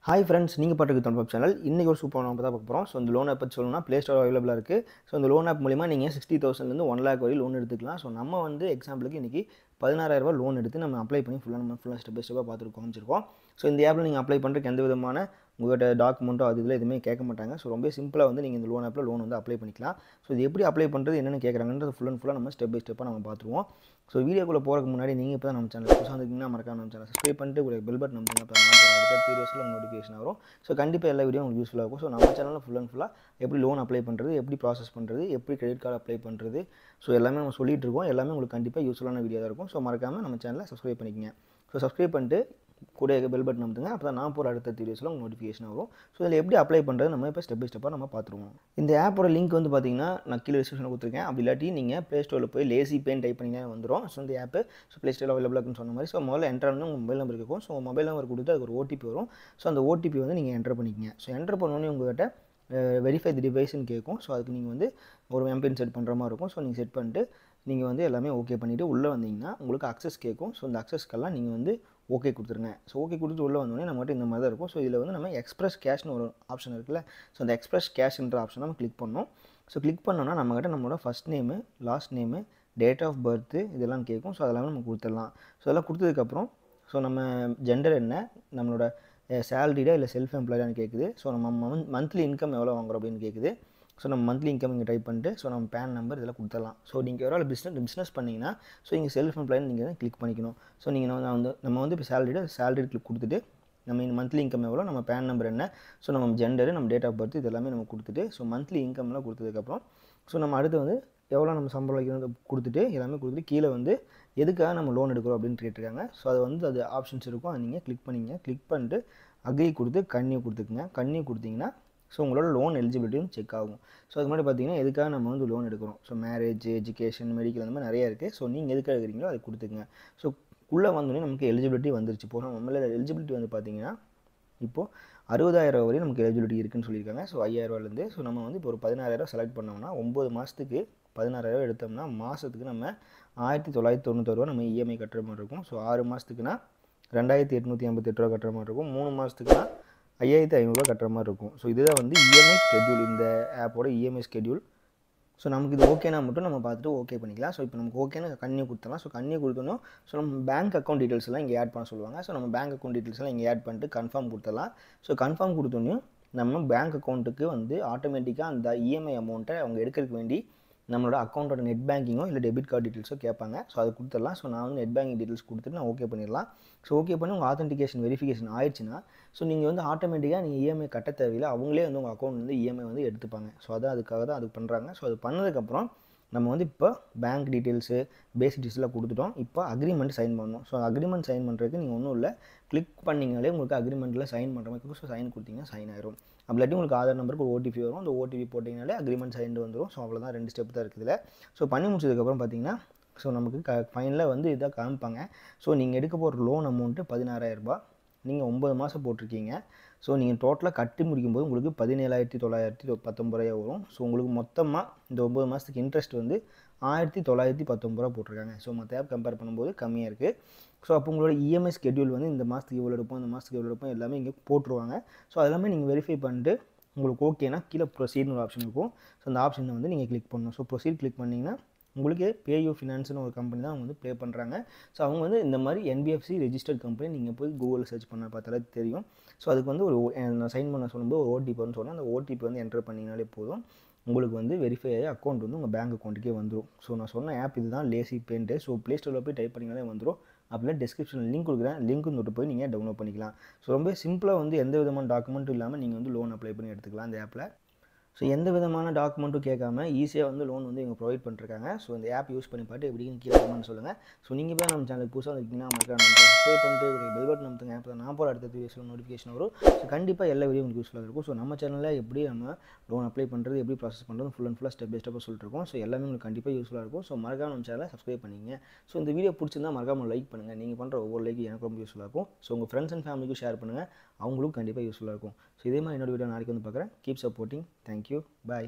Hi friends, நீங்கள் பார்த்துருக்க தொண்டர் சேனல் இன்றைக்கி ஒரு சூப்பரான நம்ம தான் பார்க்க போகிறோம். ஸோ இந்த லோன் ஆப் பற்றி சொல்லணும்னா ப்ளே ஸ்டோர் அவைலபிளாக இருக்குது. ஸோ இந்த லோன் ஆப் மூலிமா நீங்கள் 60,000லேருந்து 1 lakh வரை லோன் எடுத்துக்கலாம். ஸோ நம்ம வந்து எக்ஸாம்பிளுக்கு இன்றைக்கி 16,000 லோன் எடுத்து நம்ம அப்ளை பண்ணி ஃபுல்லாக ஸ்டெப் பை ஸ்டெப்பாக பார்த்துட்டு காமிச்சிருக்கோம். ஸோ இந்த ஆப்பில் நீங்கள் அப்ளை பண்ணுறதுக்கு எந்த விதமான உங்கள்கிட்ட டாக்குமெண்ட்டோ அது இதில் எதுவுமே கேட்க மாட்டாங்க. ஸோ ரொம்ப சிம்பிளாக வந்து நீங்கள் இந்த லோன் ஆப்பில் லோன் வந்து அப்ளை பண்ணிக்கலாம். ஸோ இது எப்படி அப்ளை பண்ணுறது என்னென்னு கேட்குறாங்கன்றது ஃபுல்லாக நம்ம ஸ்டெப் பை ஸ்டெப்பாக நம்ம பார்த்துருவோம். ஸோ வீடியோக்குள்ளே போகிறதுக்கு முன்னாடி நீங்கள் இப்போ தான் நம்ம சேனல் புதுசாக வந்துருக்கீங்கன்னா மறக்காம நம்ம சேனல் சப்ஸ்கிரைப் பண்ணிட்டு ஒரு பெல் பட்டன் நமக்கு அப்போ அடுத்த வீடியோஸில் நோட்டிஃபிகேஷன் வரும். ஸோ கண்டிப்பாக எல்லா வீடியோ உங்களுக்கு யூஸ்ஃபுல்லாக இருக்கும். ஸோ நம்ம சேனலில் ஃபுல்லாக எப்படி லோன் அப்ளை பண்ணுறது, எப்படி ப்ராசஸ் பண்ணுறது, எப்படி கிரெடிட் கார்டு அப்ளை பண்ணுறது, ஸோ எல்லாமே நம்ம சொல்லிட்டு இருக்கோம். எல்லாமே உங்களுக்கு கண்டிப்பாக யூஸ்ஃபுல்லான வீடியோ தான் இருக்கும். ஸோ மறக்காமல் நம்ம சேனலை சப்ஸ்கிரைப் பண்ணிக்கங்க. ஸோ சப்ஸ்கிரைப் பண்ணிட்டு கூட பெல் பட்டன் அமுத்துங்க. அப்போ தான் நான் போகிற அடுத்த வீடியோஸில் உங்களுக்கு நோட்டிஃபிகேஷன் வரும். ஸோ இதில் எப்படி அப்ளை பண்ணுறது நம்ம இப்போ ஸ்டெப் பை ஸ்டெப்பாக நம்ம பார்த்துருவோம். இந்த ஆப்போட லிங்க் வந்து பார்த்தீங்கன்னா நான் கீழே டிஸ்கிரிப்ஷனில் கொடுத்துருக்கேன். அப்படி இல்லாட்டி நீங்கள் ப்ளே ஸ்டோரில் போய் லேசி பேன் டைப் பண்ணிங்கன்னா வந்துடும். ஸோ இந்த ஆப்பு ஸோ ப்ளே ஸ்டோரில் அவைலபிளாக இருக்குன்னு சொன்ன மாதிரி. ஸோ முதல்ல என்ட்ரு பண்ணி உங்கள் மொபைல் நம்பர் இருக்கும். ஸோ மொபைல் நம்பர் கொடுத்து அதுக்கு ஒரு ஓடிபி வரும். ஸோ அந்த ஓடிபி வந்து நீங்கள் என்ட்ரு பண்ணிக்கங்க. ஸோ என்ட்ரு பண்ணோன்னே உங்கள்கிட்ட வெரிஃபை தி டிவைஸ்ன்னு கேட்கும். ஸோ அதுக்கு நீங்கள் வந்து ஒரு எம்பின் செட் பண்ணுற மாதிரி இருக்கும். ஸோ நீங்கள் செட் பண்ணிட்டு நீங்கள் வந்து எல்லாமே ஓகே பண்ணிவிட்டு உள்ளே வந்தீங்கன்னா உங்களுக்கு அக்சஸ் கேட்கும். ஸோ இந்த அக்சஸ்க்கெல்லாம் நீங்கள் வந்து ஓகே கொடுத்துருங்க. ஸோ ஓகே கொடுத்துட்டு உள்ளே வந்தோடனே நம்மகிட்ட இந்த மாதிரி தான் இருக்கும். ஸோ இதில் வந்து நம்ம எக்ஸ்பிரஸ் கேஷ்னு ஒரு ஆப்ஷன் இருக்குல்ல. ஸோ அந்த எக்ஸ்பிரஸ் கேஷ்ன்ற ஆப்ஷனை நம்ம கிளிக் பண்ணோம். ஸோ கிளிக் பண்ணோன்னா நம்மகிட்ட நம்மளோட first name, last name, date of birth இதெல்லாம் கேட்கும். ஸோ அதெல்லாம் நம்ம கொடுத்துடலாம். ஸோ அதெல்லாம் கொடுத்ததுக்கப்புறம் ஸோ நம்ம ஜெண்டர் என்ன, நம்மளோட சேலரிடா இல்லை செல்ஃப் எம்ப்ளாய்டான்னு கேட்குது. ஸோ நம்ம மந்த்லி இன்கம் எவ்வளோ வாங்குறோம் அப்படின்னு கேட்குது. ஸோ நம்ம மந்த்லி இன்கம் இங்கே டைப் பண்ணிட்டு ஸோ நம்ம பேன் நம்பர் இதெல்லாம் கொடுத்துடலாம். ஸோ நீங்கள் எவ்வளோ பிஸ்னஸ் பண்ணிங்கன்னா ஸோ இங்கே செல்ஃப் எம்ப்ளாய்னு நீங்கள் தான் கிளிக் பண்ணிக்கணும். ஸோ நீங்கள் நம்ம வந்து இப்போ சேலரி கிளிக் கொடுத்துட்டு நம்ம மந்த்லி இன்கம் எவ்வளோ, நம்ம பேன் நம்பர் என்ன, ஸோ நம்ம ஜெண்டரு, நம்ம டேட் ஆஃப் பர்த் இது எல்லாமே நம்ம கொடுத்துட்டு ஸோ மந்த்லி இன்கம்லாம் கொடுத்ததுக்கப்புறம் ஸோ நம்ம அடுத்து வந்து எவ்வளோ நம்ம சம்பளம் வைக்கணும் கொடுத்துட்டு எல்லாமே கொடுத்துட்டு கீழே வந்து எதுக்காக நம்ம லோன் எடுக்கிறோம் அப்படின்னு கேட்டிருக்காங்க. ஸோ அது வந்து அது ஆப்ஷன்ஸ் இருக்கும். அதை நீங்கள் கிளிக் பண்ணிங்க. கிளிக் பண்ணிட்டு அக்ரி கொடுத்து கன்னியூ கொடுத்துக்குங்க. கன்னியூ கொடுத்தீங்கன்னா ஸோ உங்களோட லோன் எலிஜிபிலிட்டியும் செக் ஆகும். ஸோ அது மாதிரி பார்த்தீங்கன்னா எதுக்காக நம்ம வந்து லோன் எடுக்கிறோம். ஸோ மேரேஜ், எஜுகேஷன், மெடிக்கல் அந்த மாதிரி நிறையா இருக்குது. ஸோ நீங்கள் எதுக்காக எடுக்கிறீங்களோ அதை கொடுத்துக்குங்க. ஸோ உள்ளே வந்தோடனே நமக்கு எலிஜிபிலிட்டி வந்துருச்சு. போகிறோம் நம்மள எலிஜிபிலிட்டி வந்து பார்த்தீங்கன்னா இப்போது 60,000 வரையும் நமக்கு எலிஜிபிலிட்டி இருக்குதுன்னு சொல்லியிருக்காங்க. ஸோ 5,000 இப்போ நம்ம வந்து இப்போ ஒரு 16,000 செலக்ட் பண்ணோம்னா 9 மாதத்துக்கு 16,000 எடுத்தோம்னா மாதத்துக்கு நம்ம 1,991 நம்ம இஎம்ஐ கட்டுற மாதிரி இருக்கும். ஸோ 6 மாதத்துக்குனா 2,888 கட்டுற மாதிரி இருக்கும். 3 மாதத்துக்குனா 5,500 கட்டுற மாதிரி இருக்கும். ஸோ இதுதான் வந்து இஎம்ஐ ஸ்கெட்யூல், இந்த ஆப்போட இஎம்ஐ ஸ்கெட்யூல். ஸோ நமக்கு இது ஓகேனா மட்டும் நம்ம பார்த்துட்டு ஓகே பண்ணிக்கலாம். ஸோ இப்போ நமக்கு ஓகேனா கன்னியூ கொடுத்தலாம். ஸோ கன்னியூ கொடுத்தோம். ஸோ நம்ம பேங்க் அக்கௌண்ட் டீட்டெயில்ஸ் எல்லாம் இங்கே ஆட் பண்ண சொல்லுவாங்க. ஸோ நம்ம பேங்க் அக்கௌண்ட் டீட்டெயில்ஸ் எல்லாம் இங்கே ஆட் பண்ணிட்டு கன்ஃபார்ம் கொடுத்துடலாம். ஸோ கன்ஃபார்ம் கொடுத்தோன்னே நம்ம பேங்க் அக்கௌண்ட்டுக்கு வந்து ஆட்டோமேட்டிக்காக அந்த இஎம்ஐ அமௌண்ட்டை அவங்க எடுக்கிறதுக்கு வேண்டி நம்மளோட அக்கௌண்ட்டோட நெட் பேங்கிங்கோ இல்லை டெபிட் கார்டு டீட்டெயில்ஸோ கேட்பாங்க. ஸோ அது கொடுத்துடலாம். ஸோ நான் வந்து நெட் பேங்கிங் டீட்டெயில்ஸ் கொடுத்துட்டு நான் ஓகே பண்ணிடலாம். ஸோ ஓகே பண்ணி உங்கள் ஆத்தென்டிகேஷன் வெரிஃபிகேஷன் ஆயிடுச்சுன்னா ஸோ நீங்கள் வந்து ஆட்டோமேட்டிக்காக நீங்கள் இஎம்ஐ கட்ட தேவையில்லை. அவங்களே வந்து உங்கள் அக்கௌண்ட் வந்து இஎம்ஐ வந்து எடுத்துப்பாங்க. ஸோ அதான் அதுக்காக தான் அது பண்ணுறாங்க. ஸோ அது பண்ணதுக்கப்புறம் நம்ம வந்து இப்போ பேங்க் டீட்டெயில்ஸு பேசிக் டீட்டெயில்ஸ்லாம் கொடுத்துட்டோம். இப்போ அக்ரிமெண்ட் சைன் பண்ணணும். ஸோ அக்ரிமெண்ட் சைன் பண்ணுறதுக்கு நீங்கள் ஒன்றும் இல்லை, கிளிக் பண்ணிங்கனாலே உங்களுக்கு அக்ரிமெண்ட்டில் சைன் பண்ணுற மாதிரி இருக்கும். ஸோ சைன் கொடுத்தீங்கன்னா சைன் ஆயிரும். அப்படி இல்லாட்டி உங்களுக்கு ஆதார் நம்பருக்கு ஒரு ஓடிபி வரும். அந்த ஓடிபி போட்டிங்கனாலே அக்ரிமெண்ட் சைன் வந்துடும். ஸோ அவ்வளோதான், 2 ஸ்டெப் தான் இருக்குதுல. ஸோ பண்ணி முடிச்சதுக்கப்புறம் பார்த்தீங்கன்னா ஸோ நமக்கு ஃபைனலாக வந்து இதாக காமிப்பாங்க. ஸோ நீங்கள் எடுக்க போகிற லோன் அமௌண்ட்டு 16,000 நீங்கள் 9 மாதம் போட்டிருக்கீங்க. ஸோ நீங்கள் டோட்டலாக கட்டி முடிக்கும்போது உங்களுக்கு 17,919 வரும். ஸோ உங்களுக்கு மொத்தமாக இந்த 9 மாதத்துக்கு இன்ட்ரெஸ்ட் வந்து 1,919 போட்டிருக்காங்க. ஸோ மற்ற ஆப் கம்பேர் பண்ணும்போது கம்மியாக இருக்குது. ஸோ அப்போ உங்களோட இஎம்ஐ ஸ்கெட்யூல் வந்து இந்த மாதத்துக்கு இவ்வளோ எடுப்போம், இந்த மாதத்துக்கு எவ்வளோ எடுப்போம் எல்லாமே இங்கே போட்டுருவாங்க. ஸோ அதெல்லாமே நீங்கள் வெரிஃபை பண்ணிட்டு உங்களுக்கு ஓகேனா கீழே ப்ரொசீட்னு ஒரு ஆப்ஷன் இருக்கும். ஸோ அந்த ஆப்ஷனை வந்து நீங்கள் கிளிக் பண்ணணும். ஸோ ப்ரொசீட் கிளிக் பண்ணிங்கன்னா உங்களுக்கு பேயூ ஃபினான்ஸ்னு ஒரு கம்பெனி தான் அவங்க வந்து ப்ளே பண்ணுறாங்க. ஸோ அவங்க வந்து இந்த மாதிரி என்பிஎஃப்சி ரெஜிஸ்டர்ட் கம்பெனி நீங்கள் போய் கூகுளில் சர்ச் பண்ண பார்த்தாலே தெரியும். ஸோ அதுக்கு வந்து ஒரு நான் சைன் பண்ண சொல்லும்போது ஒரு ஓடிபின்னு சொன்னால் அந்த ஓடிபி வந்து என்டர் பண்ணிங்கனாலே போதும். உங்களுக்கு வந்து வெரிஃபை ஆகி அக்கௌண்ட் வந்து உங்கள் பேங்க் அக்கௌண்ட்டுக்கே வந்துடும். ஸோ நான் சொன்ன ஆப் இது தான் லேசி பேன்ட்டு. ஸோ ப்ளே ஸ்டோரில் போய் டைப் பண்ணிங்கனாலே வந்துடும். அப்படின்னா டிஸ்கிரிப்ஷனில் லிங்க் கொடுக்குறேன், லிங்க் தொட்டு போய் நீங்கள் டவுன்லோட் பண்ணிக்கலாம். ஸோ ரொம்ப சிம்பிளாக வந்து எந்த விதமான டாக்குமெண்ட்டும் இல்லாமல் நீங்கள் வந்து லோன் அப்ளை பண்ணி எடுத்துக்கலாம் இந்த ஆப்பில். ஸோ எந்த விதமான டாக்குமெண்ட்டும் கேட்காம ஈஸியாக வந்து லோன் வந்து இவங்க ப்ரொவைட் பண்ணிருக்காங்க. ஸோ இந்த ஆப் யூஸ் பண்ணி பார்த்து எப்படின்னு கீழே கமெண்ட் சொல்லுங்கள். ஸோ நீங்கள் போய் நம்ம சேனலுக்கு புதுசாக இருக்கீங்கன்னா மறக்காம சப்ஸ்கிரைப் பண்ணிட்டு ஒரு பெல் பட்டன் அமுத்துங்க. அப்போ தான் நான் போகிற அடுத்த வீடியோஸில் நோட்டிஃபிகேஷன் வரும். ஸோ கண்டிப்பாக எல்லா வீடியோ உங்களுக்கு யூஸ்ஃபுல்லாக இருக்கும். ஸோ நம்ம சேனலில் எப்படி நம்ம லோன் அப்ளை பண்ணுறது, எப்படி ப்ராசஸ் பண்ணுறது ஃபுல்லாக ஸ்டெப் பை ஸ்டெப்பாக சொல்லிட்டுருக்கோம். ஸோ எல்லாமே உங்களுக்கு கண்டிப்பாக யூஸ்ஃபுல்லாக இருக்கும். ஸோ மறக்காம நம்ம சேனலை சப்ஸ்கிரைப் பண்ணிங்க. ஸோ இந்த வீடியோ பிடிச்சிருந்தா மறக்காம லைக் பண்ணுங்கள். நீங்கள் பண்ணுற ஒவ்வொரு லைக் எனக்கு ரொம்ப யூஸ்ஃபுல்லாக இருக்கும். ஸோ உங்கள் ஃப்ரெண்ட்ஸ் அண்ட் ஃபேமிலிக்கும் ஷேர் பண்ணுங்கள், அவங்களுக்கும் கண்டிப்பாக யூஸ்ஃபுல்லாக இருக்கும். ஸோ இதே மாதிரி என்னோட வீடியோ நாளைக்கு வந்து பார்க்குறேன். Keep supporting. தேங்க்யூ. பாய்.